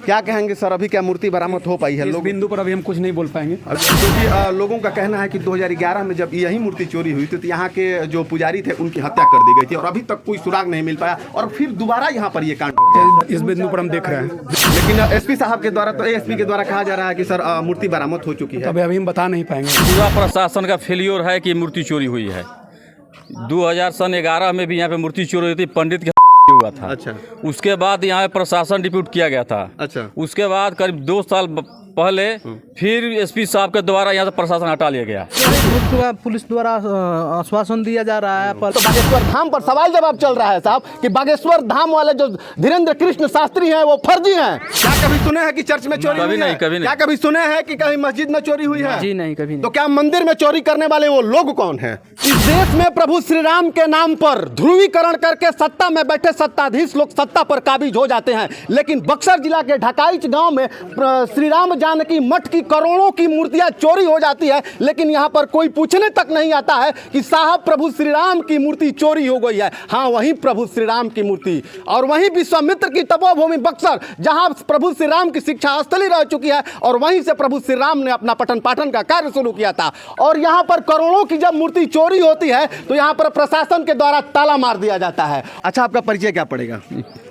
क्या कहेंगे सर, अभी क्या मूर्ति बरामद हो पाई है? इस बिंदु पर अभी हम कुछ नहीं बोल पाएंगे, क्योंकि लोगों का कहना है कि 2011 में जब यही मूर्ति चोरी हुई थी तो यहाँ के जो पुजारी थे उनकी हत्या कर दी गई थी और अभी तक कोई सुराग नहीं मिल पाया और फिर दोबारा यहाँ पर ये कांड हो गया। इस बिंदु पर हम देख रहे हैं। लेकिन एसपी साहब के द्वारा, तो एएसपी के द्वारा कहा जा रहा है कि सर मूर्ति बरामद हो चुकी है। अभी हम बता नहीं पाएंगे। पूरा प्रशासन का फेलियर है कि मूर्ति चोरी हुई है। 2011 में भी यहाँ पे मूर्ति चोरी हुई थी, पंडित के हुआ था। अच्छा। उसके बाद यहाँ पे प्रशासन डिप्यूट किया गया था। अच्छा। उसके बाद करीब 2 साल पहले फिर एसपी साहब के द्वारा यहाँ से प्रशासन हटा लिया गया। पुलिस द्वारा आश्वासन दिया जा रहा है पर तो बागेश्वर धाम पर सवाल जवाब चल रहा है साहब कि बागेश्वर धाम वाले जो धीरेन्द्र कृष्ण शास्त्री हैं वो फर्जी हैं। क्या कभी सुने हैं कि चर्च में चोरी हुई है? कभी नहीं। क्या कभी सुने हैं कि कहीं मस्जिद में चोरी हुई है? जी नहीं, कभी नहीं। तो क्या मंदिर में चोरी करने वाले वो लोग कौन हैं? इस देश में प्रभु श्री राम के नाम पर ध्रुवीकरण करके सत्ता में बैठे सत्ताधीश लोग सत्ता पर काबिज हो जाते हैं, लेकिन बक्सर जिला के ढकाईच गांव में श्री राम जानकी मठ की करोड़ों की मूर्तियां चोरी हो जाती है, लेकिन यहां पर कोई पूछने तक नहीं आता है कि साहब प्रभु श्री राम की मूर्ति चोरी हो गई है। हाँ, वहीं प्रभु श्री राम की मूर्ति और वहीं विश्वामित्र की तपोभूमि बक्सर, जहां प्रभु श्री राम की शिक्षा स्थली रह चुकी है और वहीं से प्रभु श्री राम ने अपना पठन पाठन का कार्य शुरू किया था। और यहां पर करोड़ों की जब मूर्ति चोरी होती है तो यहां पर प्रशासन के द्वारा ताला मार दिया जाता है। अच्छा, आपका परिचय क्या पड़ेगा?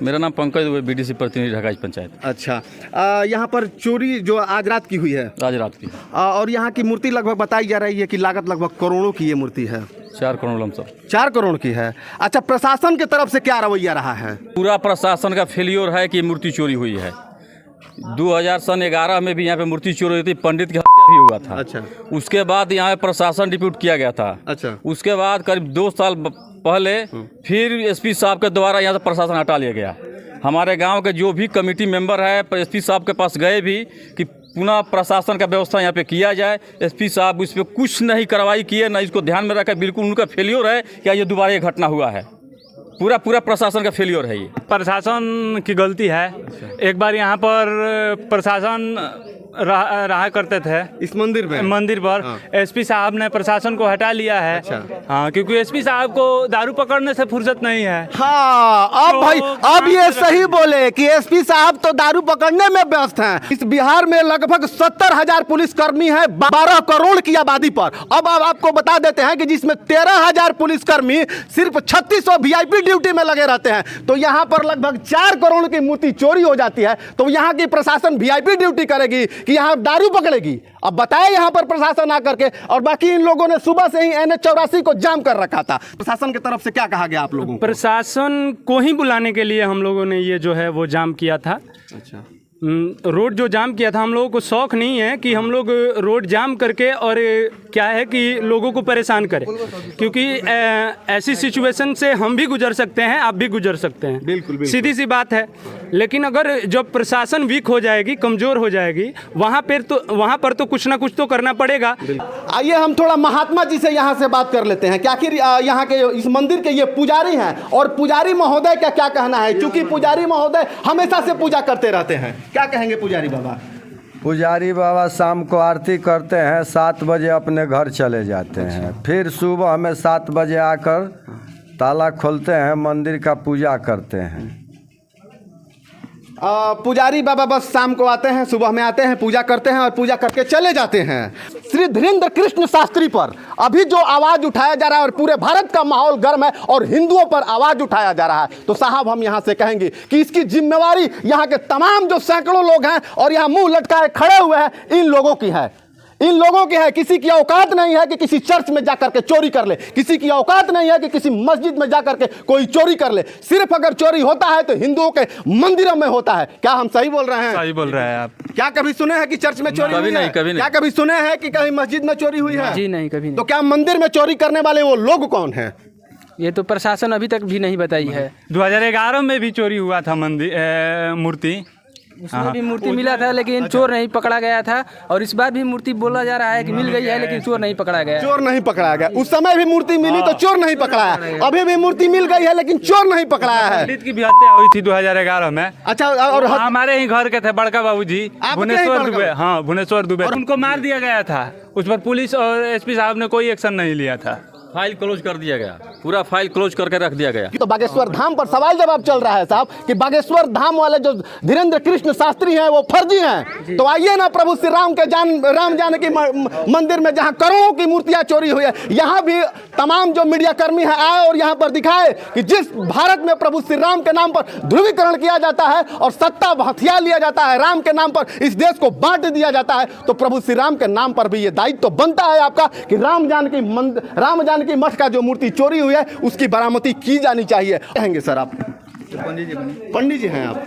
मेरा नाम पंकज, बीडीसी प्रतिनिधि ढकाईच पंचायत। अच्छा, यहाँ पर चोरी जो आज रात की हुई है, आज रात की, और यहाँ की मूर्ति लगभग बताई जा रही है कि लागत लगभग करोड़ों की ये मूर्ति है। 4 करोड़ लमसम। 4 करोड़ की है। अच्छा, प्रशासन की तरफ से क्या रवैया रहा है? पूरा प्रशासन का फेलियर है कि मूर्ति चोरी हुई है। 2011 में भी यहाँ पे मूर्ति चोरी हुई थी, पंडित की हत्या भी हुआ था। अच्छा। उसके बाद यहाँ पे प्रशासन डिप्यूट किया गया था। अच्छा। उसके बाद करीब 2 साल पहले फिर एसपी साहब के द्वारा यहाँ से प्रशासन हटा लिया गया। हमारे गांव के जो भी कमेटी मेंबर है एसपी साहब के पास गए भी कि पुनः प्रशासन का व्यवस्था यहाँ पे किया जाए। एसपी साहब इस पर कुछ नहीं कार्रवाई किए, ना इसको ध्यान में रखा। बिल्कुल उनका फेलियर है कि ये दोबारा ये घटना हुआ है। पूरा प्रशासन का फेलियर है ये। प्रशासन की गलती है। एक बार यहाँ पर प्रशासन रहा करते थे इस मंदिर पर। हाँ। एसपी साहब ने प्रशासन को हटा लिया है। अच्छा। हाँ, क्योंकि एसपी साहब को दारू पकड़ने से फुर्सत नहीं है। हाँ, अब भाई अब ये सही बोले कि एसपी साहब तो दारू पकड़ने में व्यस्त हैं। इस बिहार में लगभग 70,000 पुलिसकर्मी है 12 करोड़ की आबादी पर। अब आपको बता देते हैं कि जिसमें 13,000 पुलिसकर्मी सिर्फ 3600 वीआईपी ड्यूटी में लगे रहते हैं, तो यहाँ पर लगभग 4 करोड़ की मूर्ति चोरी हो जाती है। तो यहाँ की प्रशासन वीआईपी ड्यूटी करेगी कि यहाँ दारू पकड़ेगी? अब बताए यहाँ पर प्रशासन आकर के, और बाकी इन लोगों ने सुबह से ही NH 84 को जाम कर रखा था। प्रशासन की तरफ से क्या कहा गया आप लोगों को? प्रशासन को ही बुलाने के लिए हम लोगों ने ये जो है वो जाम किया था। अच्छा। रोड जो जाम किया था, हम लोगों को शौक नहीं है कि हम लोग रोड जाम करके और क्या है कि लोगों को परेशान करें, क्योंकि ऐसी सिचुएशन से हम भी गुजर सकते हैं, आप भी गुजर सकते हैं। बिल्कुल। सीधी सी बात है। लेकिन अगर जब प्रशासन वीक हो जाएगी, कमज़ोर हो जाएगी, वहाँ पर तो कुछ ना कुछ तो करना पड़ेगा। आइए हम थोड़ा महात्मा जी से यहाँ से बात कर लेते हैं कि आखिर यहाँ के इस मंदिर के ये पुजारी हैं और पुजारी महोदय का क्या कहना है, क्योंकि पुजारी महोदय हमेशा से पूजा करते रहते हैं। क्या कहेंगे पुजारी बाबा? पुजारी बाबा शाम को आरती करते हैं, 7 बजे अपने घर चले जाते हैं। फिर सुबह में 7 बजे आकर ताला खोलते हैं, मंदिर का पूजा करते हैं। पुजारी बाबा बस शाम को आते हैं, सुबह में आते हैं, पूजा करते हैं और पूजा करके चले जाते हैं। श्री धीरेन्द्र कृष्ण शास्त्री पर अभी जो आवाज उठाया जा रहा है और पूरे भारत का माहौल गर्म है और हिंदुओं पर आवाज उठाया जा रहा है, तो साहब हम यहाँ से कहेंगे कि इसकी जिम्मेवारी यहाँ के तमाम जो सैकड़ों लोग हैं और यहाँ मुंह लटकाए खड़े हुए हैं, इन लोगों की है। इन लोगों की है। किसी की औकात नहीं है कि किसी चर्च में जाकर के चोरी कर ले, किसी की औकात नहीं है कि किसी मस्जिद में जाकर के कोई चोरी कर ले। सिर्फ अगर चोरी होता है तो हिंदुओं के मंदिरों में होता है। क्या हम सही बोल रहे हैं? सही बोल रहे हैं आप। क्या कभी सुने हैं कि चर्च में चोरी हुई है? कभी नहीं। क्या कभी सुने हैं कि कहीं मस्जिद में चोरी हुई है? जी नहीं, कभी नहीं। तो क्या मंदिर में चोरी करने वाले वो लोग कौन हैं? ये तो प्रशासन अभी तक भी नहीं बताई है। 2011 में भी चोरी हुआ था मूर्ति, उसमें भी मूर्ति मिला था, लेकिन चोर नहीं पकड़ा गया था। और इस बार भी मूर्ति बोला जा रहा है कि मिल गई है, लेकिन चोर नहीं पकड़ा गया। चोर नहीं पकड़ाया गया। उस समय भी मूर्ति मिली तो चोर नहीं पकड़ाया, अभी भी मूर्ति मिल गई है लेकिन चोर नहीं पकड़ाया है। पंडित की भी हत्या हुई थी 2011 में। अच्छा, और हमारे ही घर के थे बड़का बाबूजी, भुवनेश्वर दुबे। हाँ, भुवनेश्वर दुबे। और उनको मार दिया गया था। उस पर पुलिस और एसपी साहब ने कोई एक्शन नहीं लिया था। फाइल क्लोज कर दिया गया, पूरा फाइल क्लोज करके रख दिया गया। तो बागेश्वर धाम पर सवाल जवाब चल रहा है साहब कि बागेश्वर धाम वाले जो धीरेन्द्र कृष्ण शास्त्री हैं वो फर्जी हैं। तो आइए ना प्रभु श्री राम के राम जानकी मंदिर में जहां करोड़ों की मूर्तियां चोरी हुई है, यहां भी तमाम जो मीडिया कर्मी हैं आए और यहां पर दिखाए कि जिस भारत में प्रभु श्री राम के नाम पर ध्रुवीकरण किया जाता है और सत्ता हथियार लिया जाता है, राम के नाम पर इस देश को बांट दिया जाता है, तो प्रभु श्री राम के नाम पर भी ये दायित्व तो बनता है आपका कि राम जानकी मठ का जो मूर्ति चोरी हुई है उसकी बरामदी की जानी चाहिए। कहेंगे सर आप? पंडित जी हैं आप?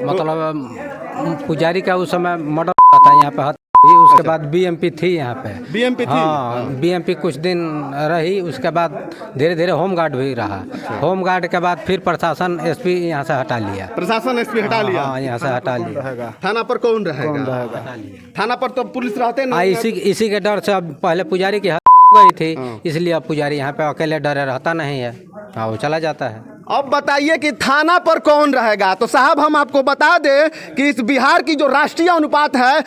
मतलब पुजारी का उस समय मर्डर था यहाँ पे, उसके बाद बीएमपी थी यहाँ पे। बीएमपी थी? हाँ, बीएमपी कुछ दिन रही, उसके बाद धीरे धीरे होमगार्ड भी रहा। होमगार्ड के बाद फिर प्रशासन एसपी यहाँ से हटा लिया। प्रशासन एसपी हटा लिया? हाँ, यहाँ से हटा लिया। थाना पर कौन रहेगा? थाना पर तो पुलिस रहते नहीं। इसी के डर से अब पहले पुजारी की हत्या हो गई थी, इसलिए अब पुजारी यहाँ पे अकेले डरे रहता नहीं है। हाँ, वो चला जाता है। अब बताइए कि थाना पर कौन रहेगा? तो साहब हम आपको बता दें कि इस बिहार की जो राष्ट्रीय अनुपात है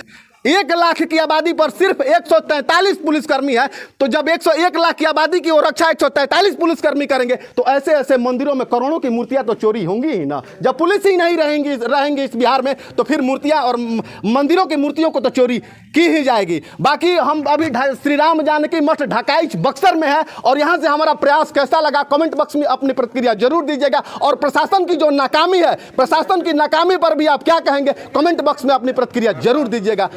1 लाख की आबादी पर सिर्फ 143 पुलिसकर्मी है। तो जब 101 लाख की आबादी की वो रक्षा 143 पुलिसकर्मी करेंगे तो ऐसे ऐसे मंदिरों में करोड़ों की मूर्तियां तो चोरी होंगी ही ना। जब पुलिस ही नहीं रहेंगी इस बिहार में तो फिर मूर्तियां और मंदिरों की मूर्तियों को तो चोरी की ही जाएगी। बाकी हम अभी श्री राम जानकी मठ ढकाईच बक्सर में है और यहाँ से हमारा प्रयास कैसा लगा कमेंट बॉक्स में अपनी प्रतिक्रिया जरूर दीजिएगा। और प्रशासन की जो नाकामी है, प्रशासन की नाकामी पर भी आप क्या कहेंगे कमेंट बॉक्स में अपनी प्रतिक्रिया जरूर दीजिएगा।